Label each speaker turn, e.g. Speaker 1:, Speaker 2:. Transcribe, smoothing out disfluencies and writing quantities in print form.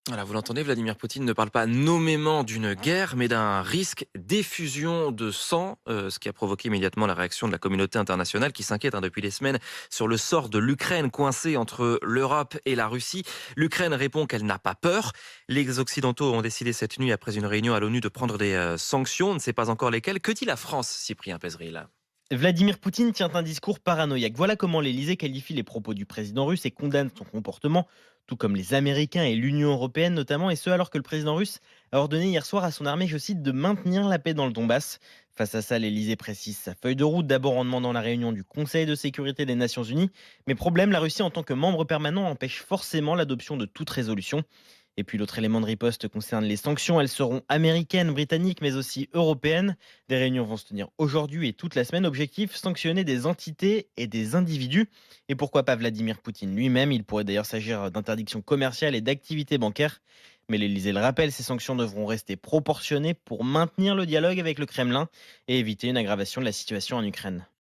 Speaker 1: Voilà, vous l'entendez, Vladimir Poutine ne parle pas nommément d'une guerre, mais d'un risque d'effusion de sang, ce qui a provoqué immédiatement la réaction de la communauté internationale qui s'inquiète depuis des semaines sur le sort de l'Ukraine coincée entre l'Europe et la Russie. L'Ukraine répond qu'elle n'a pas peur. Les Occidentaux ont décidé cette nuit, après une réunion à l'ONU, de prendre des sanctions. On ne sait pas encore lesquelles. Que dit la France, Cyprien Pézeril?
Speaker 2: Vladimir Poutine tient un discours paranoïaque. Voilà comment l'Elysée qualifie les propos du président russe et condamne son comportement, tout comme les Américains et l'Union européenne notamment, et ce alors que le président russe a ordonné hier soir à son armée, je cite, de maintenir la paix dans le Donbass. Face à ça, l'Elysée précise sa feuille de route, d'abord en demandant la réunion du Conseil de sécurité des Nations Unies. Mais problème, la Russie en tant que membre permanent empêche forcément l'adoption de toute résolution. Et puis l'autre élément de riposte concerne les sanctions. Elles seront américaines, britanniques, mais aussi européennes. Des réunions vont se tenir aujourd'hui et toute la semaine. Objectif, sanctionner des entités et des individus. Et pourquoi pas Vladimir Poutine lui-même. Il pourrait d'ailleurs s'agir d'interdictions commerciales et d'activités bancaires. Mais l'Elysée le rappelle, ces sanctions devront rester proportionnées pour maintenir le dialogue avec le Kremlin et éviter une aggravation de la situation en Ukraine.